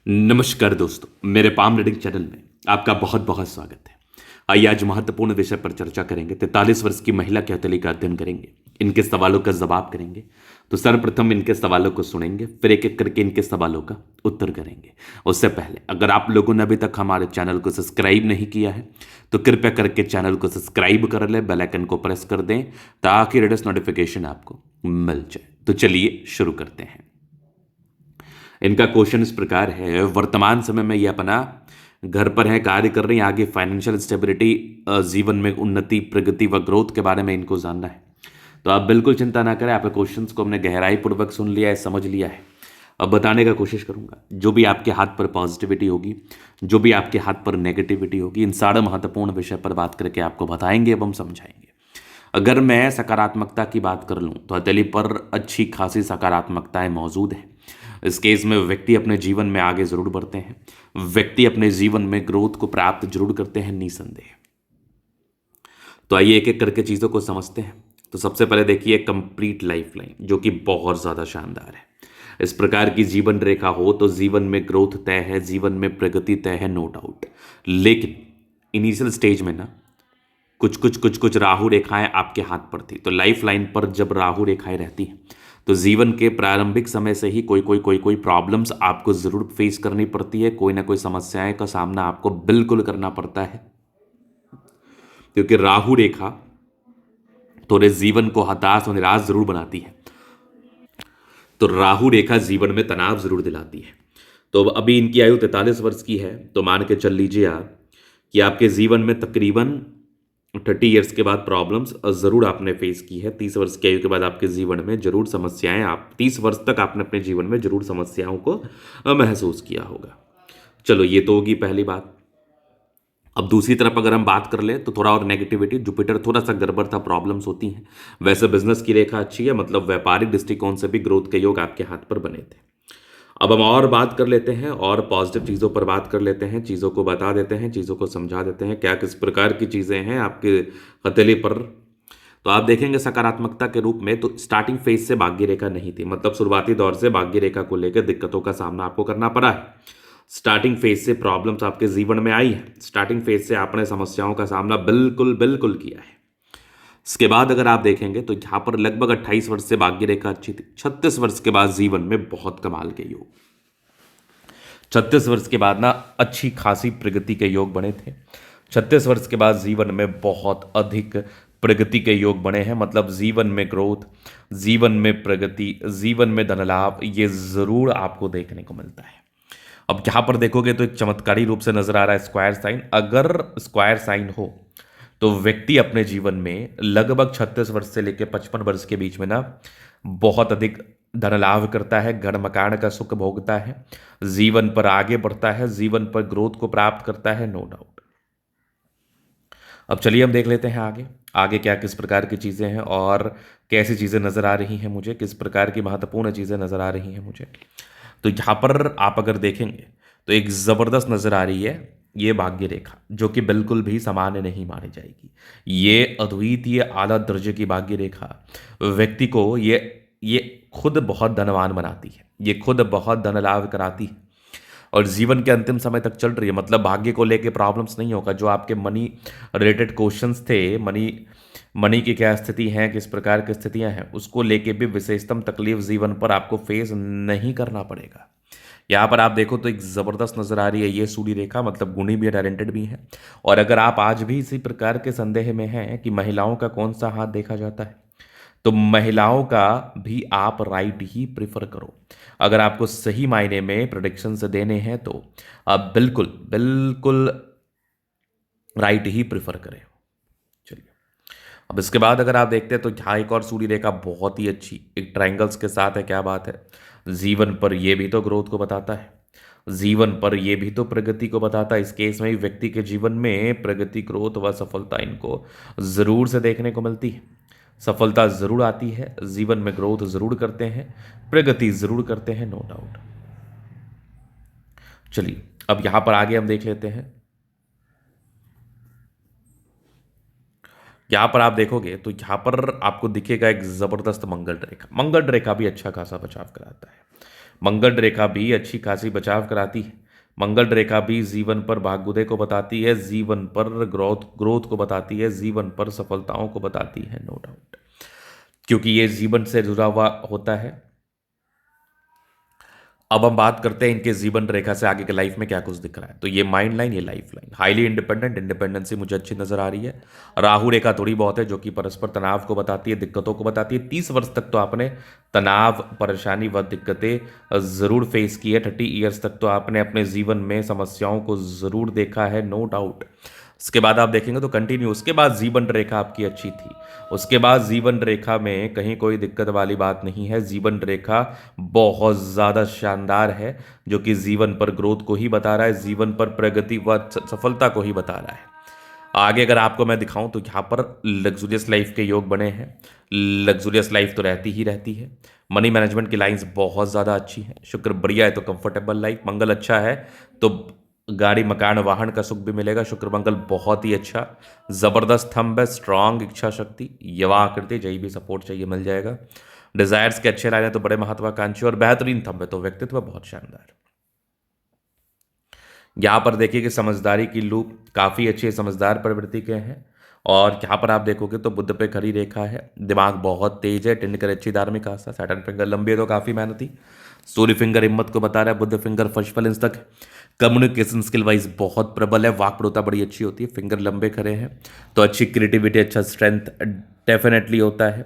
नमस्कार दोस्तों, मेरे पाम रीडिंग चैनल में आपका बहुत बहुत स्वागत है। आइए आज महत्वपूर्ण विषय पर चर्चा करेंगे। 43 वर्ष की महिला की हथेली का अध्ययन करेंगे, इनके सवालों का जवाब करेंगे। तो सर्वप्रथम इनके सवालों को सुनेंगे, फिर एक एक करके इनके सवालों का उत्तर करेंगे। उससे पहले अगर आप लोगों ने अभी तक हमारे चैनल को सब्सक्राइब नहीं किया है तो कृपया करके चैनल को सब्सक्राइब कर ले, बेल आइकन को प्रेस कर दें ताकि लेटेस्ट नोटिफिकेशन आपको मिल जाए। तो चलिए शुरू करते हैं। इनका क्वेश्चन इस प्रकार है, वर्तमान समय में ये अपना घर पर है, कार्य कर रही हैं, आगे फाइनेंशियल स्टेबिलिटी, जीवन में उन्नति, प्रगति व ग्रोथ के बारे में इनको जानना है। तो आप बिल्कुल चिंता ना करें, आपके क्वेश्चंस को हमने गहराई पूर्वक सुन लिया है, समझ लिया है। अब बताने का कोशिश करूंगा। जो भी आपके हाथ पर पॉजिटिविटी होगी, जो भी आपके हाथ पर नेगेटिविटी होगी, इन सारे महत्वपूर्ण विषय पर बात करके आपको बताएंगे एवं समझाएंगे। अगर मैं सकारात्मकता की बात कर लूं तो हथेली पर अच्छी खासी सकारात्मकताएं मौजूद है। इस केस में व्यक्ति अपने जीवन में आगे जरूर बढ़ते हैं, व्यक्ति अपने जीवन में ग्रोथ को प्राप्त जरूर करते हैं, निसंदेह। तो आइए एक एक करके चीजों को समझते हैं। तो सबसे पहले देखिए कंप्लीट लाइफ लाइन, जो कि बहुत ज्यादा शानदार है। इस प्रकार की जीवन रेखा हो तो जीवन में ग्रोथ तय है, जीवन में प्रगति तय है, नो डाउट। लेकिन इनिशियल स्टेज में ना कुछ राहु रेखाएं आपके हाथ पर थी। तो लाइफ लाइन पर जब राहु रेखाएं रहती हैं तो जीवन के प्रारंभिक समय से ही कोई प्रॉब्लम्स आपको जरूर फेस करनी पड़ती है, कोई ना कोई समस्याएं का सामना आपको बिल्कुल करना पड़ता है, क्योंकि राहु रेखा थोड़े जीवन को हताश और निराश जरूर बनाती है। तो राहु रेखा जीवन में तनाव जरूर दिलाती है। तो अभी इनकी आयु 43 वर्ष की है, तो मान के चल लीजिए आप कि आपके जीवन में तकरीबन 30 ईयर्स के बाद प्रॉब्लम्स जरूर आपने फेस की है। 30 वर्ष की आयु के बाद आपके जीवन में जरूर समस्याएं, आप 30 वर्ष तक आपने अपने जीवन में जरूर समस्याओं को महसूस किया होगा। चलो ये तो होगी पहली बात। अब दूसरी तरफ अगर हम बात कर ले तो थोड़ा और नेगेटिविटी, जुपिटर थोड़ा सा गड़बड़ था, प्रॉब्लम्स होती हैं। वैसे बिजनेस की रेखा अच्छी है, मतलब व्यापारिक दृष्टिकोण से भी ग्रोथ के योग आपके हाथ पर बने थे। अब हम और बात कर लेते हैं और पॉजिटिव चीज़ों पर बात कर लेते हैं, चीज़ों को बता देते हैं, चीज़ों को समझा देते हैं क्या किस प्रकार की चीज़ें हैं आपके हथेली पर। तो आप देखेंगे सकारात्मकता के रूप में तो स्टार्टिंग फेज से भाग्य रेखा नहीं थी, मतलब शुरुआती दौर से भाग्य रेखा को लेकर दिक्कतों का सामना आपको करना पड़ा है। स्टार्टिंग फेज से प्रॉब्लम्स आपके जीवन में आई है, स्टार्टिंग फेज से आपने समस्याओं का सामना बिल्कुल बिल्कुल किया है। इसके बाद अगर आप देखेंगे तो यहाँ पर लगभग 28 वर्ष से भाग्य रेखा अच्छी थी। 36 वर्ष के बाद जीवन में बहुत कमाल के योग, 36 वर्ष के बाद ना अच्छी खासी प्रगति के योग बने थे। 36 वर्ष के बाद जीवन में बहुत अधिक प्रगति के योग बने हैं, मतलब जीवन में ग्रोथ, जीवन में प्रगति, जीवन में धन लाभ, ये जरूर आपको देखने को मिलता है। अब यहां पर देखोगे तो एक चमत्कारी रूप से नजर आ रहा है स्क्वायर साइन। अगर स्क्वायर साइन हो तो व्यक्ति अपने जीवन में लगभग 36 वर्ष से लेकर 55 वर्ष के बीच में ना बहुत अधिक धन लाभ करता है, घर मकान का सुख भोगता है, जीवन पर आगे बढ़ता है, जीवन पर ग्रोथ को प्राप्त करता है, नो डाउट। अब चलिए हम देख लेते हैं आगे आगे क्या किस प्रकार की चीज़ें हैं और कैसी चीज़ें नज़र आ रही हैं मुझे, किस प्रकार की महत्वपूर्ण चीज़ें नज़र आ रही हैं मुझे। तो यहाँ पर आप अगर देखेंगे तो एक ज़बरदस्त नज़र आ रही है ये भाग्य रेखा, जो कि बिल्कुल भी सामान्य नहीं मानी जाएगी। ये अद्वितीय आला दर्जे की भाग्य रेखा व्यक्ति को ये खुद बहुत धनवान बनाती है, ये खुद बहुत धन लाभ कराती है और जीवन के अंतिम समय तक चल रही है। मतलब भाग्य को लेके प्रॉब्लम्स नहीं होगा। जो आपके मनी रिलेटेड क्वेश्चंस थे, मनी की क्या स्थिति है, किस प्रकार की स्थितियां हैं, उसको लेके भी विशेषतम तकलीफ जीवन पर आपको फेस नहीं करना पड़ेगा। यहाँ पर आप देखो तो एक जबरदस्त नजर आ रही है ये सूर्य रेखा, मतलब गुणी भी है, टैलेंटेड भी है। और अगर आप आज भी इसी प्रकार के संदेह में हैं कि महिलाओं का कौन सा हाथ देखा जाता है, तो महिलाओं का भी आप राइट ही प्रिफर करो। अगर आपको सही मायने में प्रोडिक्शन से देने हैं तो आप बिल्कुल बिल्कुल राइट ही प्रिफर करें। चलिए अब इसके बाद अगर आप देखते हैं तो यहाँ एक और सूर्य रेखा बहुत ही अच्छी एक ट्रायंगल्स के साथ है। क्या बात है, जीवन पर यह भी तो ग्रोथ को बताता है, जीवन पर यह भी तो प्रगति को बताता है। इस केस में व्यक्ति के जीवन में प्रगति, ग्रोथ व सफलता इनको जरूर से देखने को मिलती है। सफलता जरूर आती है, जीवन में ग्रोथ जरूर करते हैं, प्रगति जरूर करते हैं, नो डाउट। चलिए अब यहां पर आगे हम देख लेते हैं। यहां पर आप देखोगे तो यहां पर आपको दिखेगा एक जबरदस्त मंगल रेखा। मंगल रेखा भी अच्छा खासा बचाव कराता है। मंगल रेखा भी अच्छी खासी बचाव कराती है। मंगल रेखा भी जीवन पर भाग्योदय को बताती है, जीवन पर ग्रोथ ग्रोथ को बताती है, जीवन पर सफलताओं को बताती है, नो डाउट, क्योंकि ये जीवन से जुड़ा हुआ होता है। अब हम बात करते हैं इनके जीवन रेखा से आगे के लाइफ में क्या कुछ दिख रहा है। तो ये माइंड लाइन, ये life line, highly independent, independency मुझे अच्छी नजर आ रही है। राहु रेखा थोड़ी बहुत है जो कि परस्पर तनाव को बताती है, दिक्कतों को बताती है। 30 वर्ष तक तो आपने तनाव, परेशानी व दिक्कतें जरूर फेस की है। 30 ईयर्स तक तो आपने अपने जीवन में समस्याओं को जरूर देखा है, नो डाउट। उसके बाद आप देखेंगे तो कंटिन्यू, उसके बाद जीवन रेखा आपकी अच्छी थी। उसके बाद जीवन रेखा में कहीं कोई दिक्कत वाली बात नहीं है। जीवन रेखा बहुत ज़्यादा शानदार है, जो कि जीवन पर ग्रोथ को ही बता रहा है, जीवन पर प्रगति व सफलता को ही बता रहा है। आगे अगर आपको मैं दिखाऊं तो यहाँ पर लग्जूरियस लाइफ के योग बने हैं। लग्जूरियस लाइफ तो रहती ही रहती है। मनी मैनेजमेंट की लाइंस बहुत ज़्यादा अच्छी हैं। शुक्र बढ़िया है तो कंफर्टेबल लाइफ, मंगल अच्छा है तो गाड़ी मकान वाहन का सुख भी मिलेगा। शुक्र मंगल बहुत ही अच्छा, जबरदस्त थंब है, स्ट्रांग इच्छा शक्ति, युवा आकृति, जही भी सपोर्ट चाहिए मिल जाएगा। डिजायर्स के अच्छे लाइन है तो बड़े महत्वाकांक्षी और बेहतरीन थंब है तो व्यक्तित्व बहुत शानदार। यहाँ पर देखिए कि समझदारी की लूप काफ़ी अच्छी है, समझदार प्रवृत्ति के हैं। और यहाँ पर आप देखोगे तो बुद्ध पे खड़ी रेखा है, दिमाग बहुत तेज है, टिंडकर अच्छी धार्मिक आस्था, सैटर्न फिंगर लंबी है तो काफ़ी मेहनती, सूर्य फिंगर हिम्मत को बता रहा है, बुद्ध फिंगर फशफल तक कम्युनिकेशन स्किल वाइज बहुत प्रबल है, वाक्पटुता बड़ी अच्छी होती है, फिंगर लंबे खड़े हैं तो अच्छी क्रिएटिविटी, अच्छा स्ट्रेंथ डेफिनेटली होता है।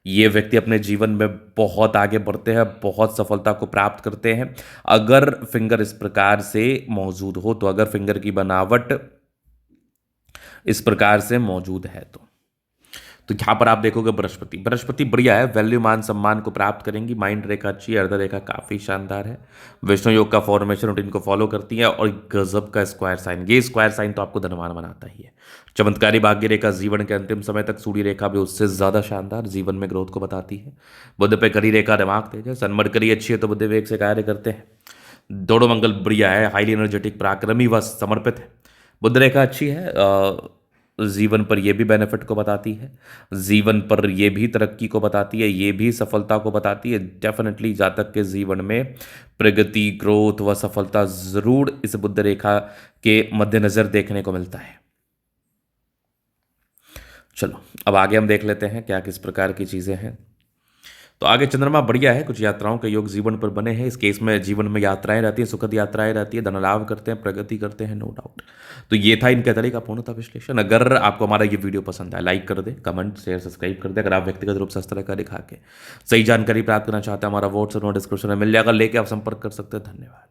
ये व्यक्ति अपने जीवन में बहुत आगे बढ़ते हैं, बहुत सफलता को प्राप्त करते हैं अगर फिंगर इस प्रकार से मौजूद हो तो, अगर फिंगर की बनावट इस प्रकार से मौजूद है तो यहां पर आप देखोगे बृहस्पति, बृहस्पति बढ़िया है, वैल्यू मान सम्मान को प्राप्त करेंगी। माइंड रेखा अच्छी है, अर्ध रेखा काफी शानदार है, विष्णु योग का फॉर्मेशन रूटीन को फॉलो करती है और गजब का स्क्वायर साइन, ये स्क्वायर साइन तो आपको धनवान बनाता ही है। चमत्कारी भाग्य रेखा जीवन के अंतिम समय तक, सूर्य रेखा भी उससे ज्यादा शानदार, जीवन में ग्रोथ को बताती है। बुध पे करी रेखा दिमाग तेज है, सन्मरकरी अच्छी है तो बुद्ध विवेक से कार्य करते हैं। दोनों मंगल बढ़िया है, हाईली एनर्जेटिक, पराक्रमी व समर्पित है। बुद्ध रेखा अच्छी है, जीवन पर यह भी बेनिफिट को बताती है, जीवन पर यह भी तरक्की को बताती है, ये भी सफलता को बताती है। डेफिनेटली जातक के जीवन में प्रगति, ग्रोथ व सफलता जरूर इस बुद्ध रेखा के मद्देनजर देखने को मिलता है। चलो अब आगे हम देख लेते हैं क्या किस प्रकार की चीजें हैं। तो आगे चंद्रमा बढ़िया है, कुछ यात्राओं के योग जीवन पर बने हैं। इस केस में जीवन में यात्राएं रहती हैं, सुखद यात्राएं रहती है, धन लाभ करते हैं, प्रगति करते हैं, नो डाउट। तो ये था इनके तरीका पूर्णतः विश्लेषण। अगर आपको हमारा ये वीडियो पसंद आया, लाइक कर दे, कमेंट शेयर सब्सक्राइब कर दे। अगर आप व्यक्तिगत रूप से इस तरह का दिखा के सही जानकारी प्राप्त करना चाहते हैं, हमारा व्हाट्सएप डिस्क्रिप्शन में मिल जाएगा, लेके आप संपर्क कर सकते हैं। धन्यवाद।